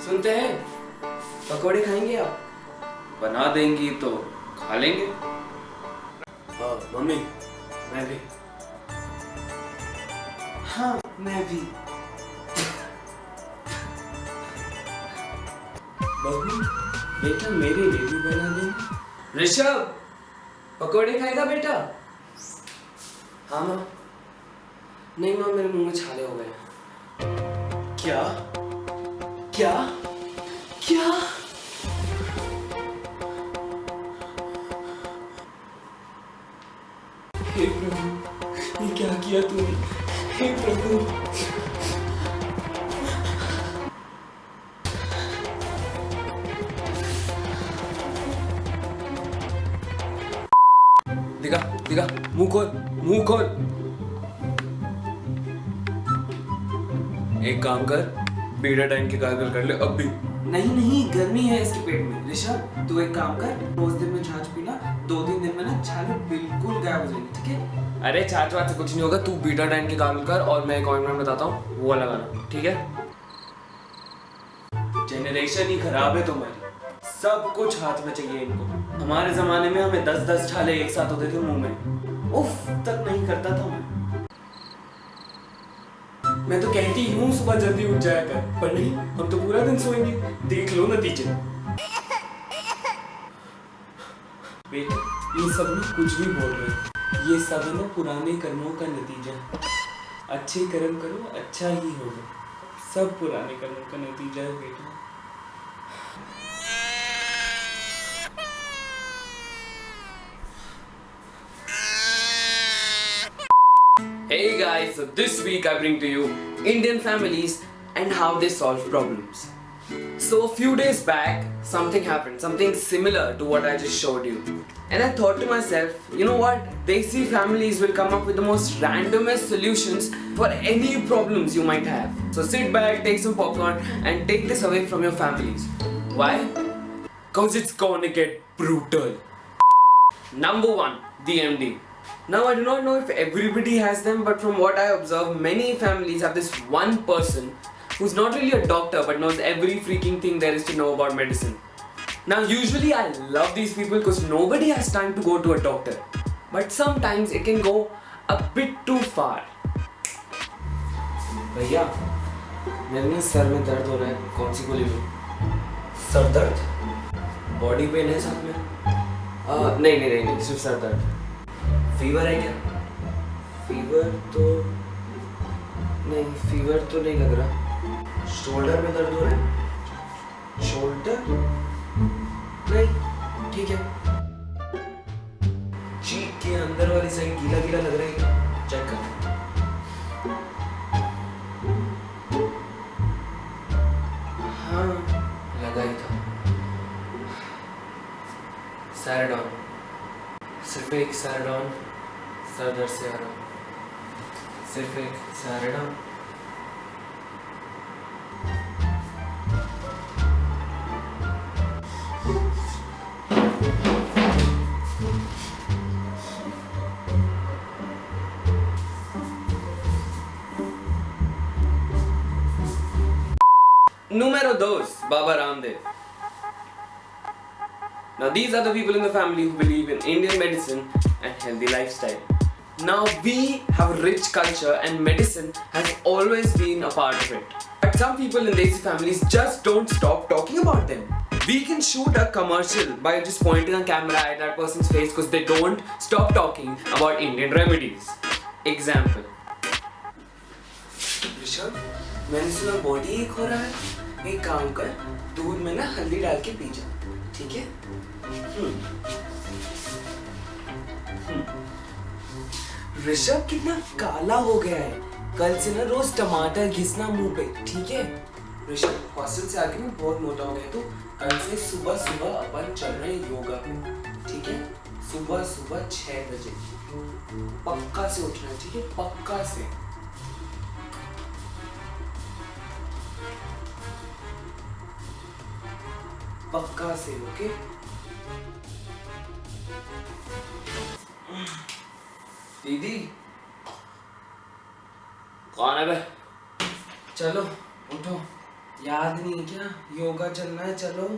सुनते हैं, पकोड़े खाएंगे आप? बना देंगी तो खा लेंगे। हाँ मम्मी, मैं भी। हाँ मैं भी। बहू बेटा मेरे लिए भी बना देंगे। ऋषभ पकोड़े खाएगा बेटा? हाँ माँ। नहीं माँ, मेरे मुंह में छाले हो गए। क्या क्या क्या? हे प्रभु, ये क्या किया तूने? हे प्रभु। दिखा दिखा, मुंह खोल, मुंह खोल। एक काम कर, बीटाडाइन की गार्गल कर ले अब भी। नहीं नहीं, गर्मी है इसके पेट में। ऋषभ तू एक काम कर, रोज दिन में छाछ पीना, 2-3 दिन में ना छाले बिल्कुल गायब हो जाएंगे, ठीक है? अरे छाछ वाछ से कुछ नहीं होगा, तू बीटाडाइन की गार्गल कर और मैं एक ऑइंटमेंट बताता हूँ वो लगाना, ठीक है? जनरेशन ही खराब है तुम्हारी, सब कुछ हाथ में चाहिए इनको। हमारे जमाने में हमें 10-10 छाले एक साथ होते थे मुंह में, उफ तक नहीं करता था मैं तो कहती हूँ सुबह जल्दी उठ जाया कर, पर नहीं, हम तो पूरा दिन सोएंगे। देख लो नतीजे। बेटा ये सब ना कुछ भी बोल रहे हैं, ये सब ना पुराने कर्मों का नतीजा है। अच्छे कर्म करो, अच्छा ही होगा। सब पुराने कर्मों का नतीजा है बेटा। Hey guys, so this week I bring to you Indian families and how they solve problems. So a few days back, something happened, something similar to what I just showed you. And I thought to myself, you know what? Desi families will come up with the most randomest solutions for any problems you might have. So sit back, take some popcorn and take this away from your families. Why? Cause it's gonna get brutal. Number 1, DMD. Now I do not know if everybody has them, but from what I observe, many families have this one person who's not really a doctor but knows every freaking thing there is to know about medicine. Now usually I love these people because nobody has time to go to a doctor, but sometimes it can go a bit too far. भैया मेरे ना sir में दर्द हो रहा है, कौन सी गोली लूं? सर दर्द? बॉडी पेन है साथ में? नहीं, सिर्फ सर दर्द। फीवर है क्या? फीवर तो नहीं लग रहा। शोल्डर में दर्द हो रहा है? शोल्डर? नहीं, ठीक है। चीक के अंदर वाली साइड गीला गीला लग रहा है, चेक कर। हाँ लगा ही था। सैराडॉन, सिर्फ एक सैराडॉन, सर दर्द से आ रहा हूँ, सिर्फ एक Saridon. Numero 2, Baba Ramdev. Now these are the people in the family who believe in Indian medicine and healthy lifestyle. Now we have a rich culture and medicine has always been a part of it. But some people in Desi families just don't stop talking about them. We can shoot a commercial by just pointing a camera at that person's face because they don't stop talking about Indian remedies. Example. Rishabh, मैंने सुना body एक हो रहा है, एक काम कर, दूध में ना हल्दी डाल के पी जा, ठीक है? ऋषभ कितना काला हो गया है, कल से ना रोज टमाटर घिसना मुंह पे, ठीक है? ऋषभ हॉस्टल से आके ना बहुत मोटा हो गया, तो कल से सुबह सुबह अपन चल रहे हैं योगा पे, ठीक है? सुबह सुबह 6 बजे पक्का से उठना है, ठीक है? पक्का से। पक्का से, ओके? दीदी कौन है बे? चलो उठो। याद नहीं क्या योगा चलना है? चलो।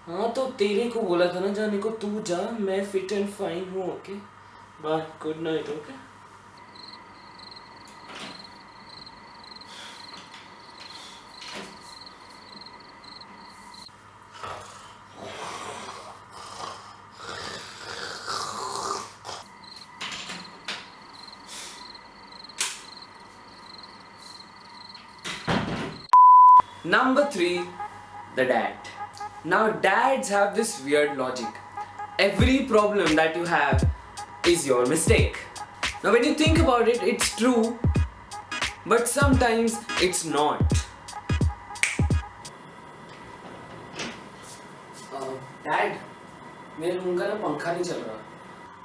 हाँ तो तेरे को बोला था ना जाने को, तू जा, मैं फिट एंड फाइन हूँ। Okay bye, good night. Okay Number 3, the dad. Now dads have this weird logic. Every problem that you have is your mistake. Now when you think about it, it's true, but sometimes it's not. Dad, मेरे room का ना पंखा नहीं चल रहा।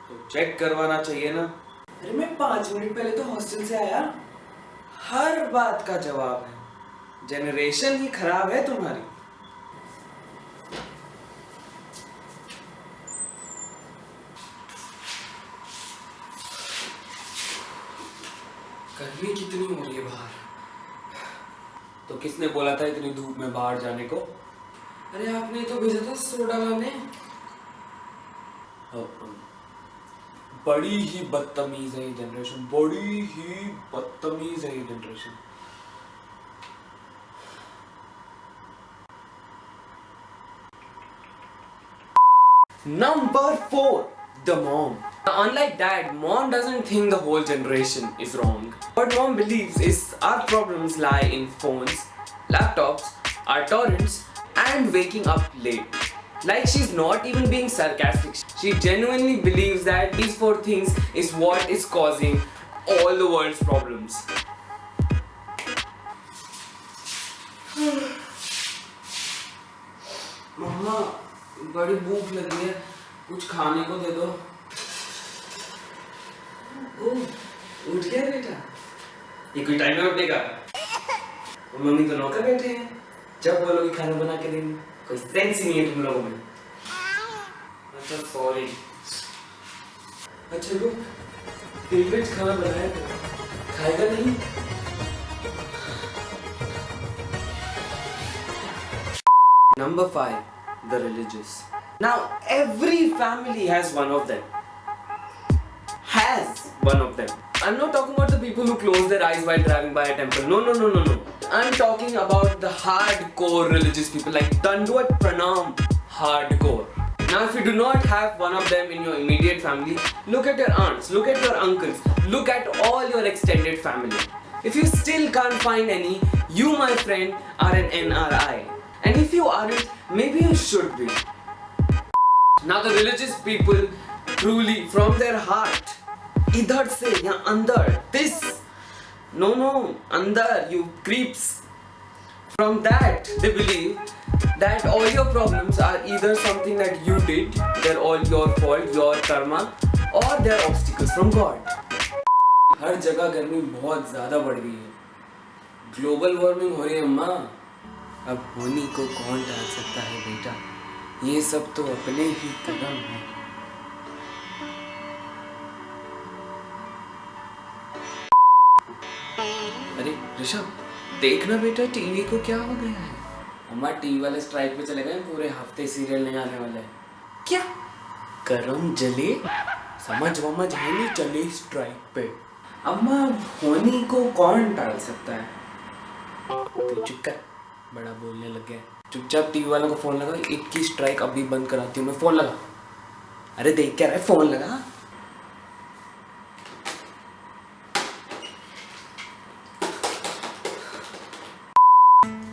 तो check करवाना चाहिए ना। अरे मैं 5 मिनट पहले तो हॉस्टल से आया। हर बात का जवाब है। जनरेशन ही खराब है तुम्हारी। गर्मी कितनी हो रही है बाहर। तो किसने बोला था इतनी धूप में बाहर जाने को? अरे आपने तो भेजा था सोडा लाने। बड़ी ही बदतमीज है ये जनरेशन, बड़ी ही बदतमीज है ये generation. Number 4, the mom. Now, unlike dad, mom doesn't think the whole generation is wrong. What mom believes is our problems lie in phones, laptops, our torrents, and waking up late. Like she's not even being sarcastic. She genuinely believes that these 4 things is what is causing all the world's problems. Mama, बड़ी भूख लगी है, कुछ खाने को दे दो। ओह, उठ गया बेटा? ये कोई टाइम में उठेगा? और मम्मी तो नौकर बैठे हैं, जब बोलोगे खाना बना के देंगे। कोई सेंस ही नहीं है तुम लोगों में। अच्छा सॉरी। अच्छा लो, फेवरेट खाना बनाया तो खाएगा नहीं? Number 5, the religious. Now every family has one of them. I'm not talking about the people who close their eyes while driving by a temple. No. I'm talking about the hardcore religious people, like Danduat Pranam hardcore. Now if you do not have one of them in your immediate family, look at your aunts, look at your uncles, look at all your extended family. If you still can't find any, you my friend are an NRI. And if you aren't, maybe you should be. Now the religious people truly from their heart, idhar se ya andar, this, no, andar, you creeps. From that they believe that all your problems are either something that you did, they're all your fault, your karma, or they're obstacles from God. हर जगह गर्मी बहुत ज़्यादा बढ़ गई है, global warming हो रही है अम्मा। अब होनी को कौन टाल सकता है बेटा, ये सब तो अपने ही कदम है। अरे ऋषभ, देखना बेटा टीवी को क्या हो गया है। अम्मा टीवी वाले स्ट्राइक पे चले गए, पूरे हफ्ते सीरियल नहीं आने वाला है। क्या करम जले, समझ वमझ है नहीं, चले स्ट्राइक पे। अम्मा होनी को कौन टाल सकता है। तो चुप कर, बड़ा बोलने लग गया। चुपचाप टीवी वालों को फोन लगा, इनकी स्ट्राइक अभी बंद कराती हूँ मैं। फोन लगा। अरे देख क्या रहा है, फोन लगा।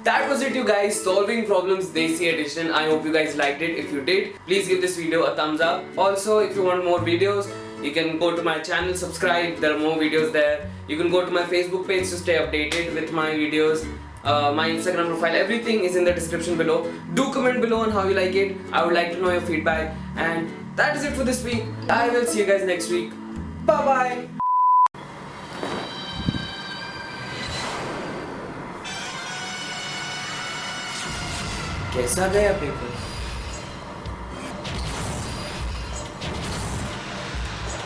That was it you guys, solving problems Desi edition. I hope you guys liked it. If you did, please give this video a thumbs up. Also, if you want more videos, you can go to my channel, subscribe, there are more videos there. You can go to my Facebook page to stay updated with my videos. My Instagram profile, everything is in the description below. Do comment below on how you like it. I would like to know your feedback. And that is it for this week. I will see you guys next week. Bye bye. कैसा गया paper?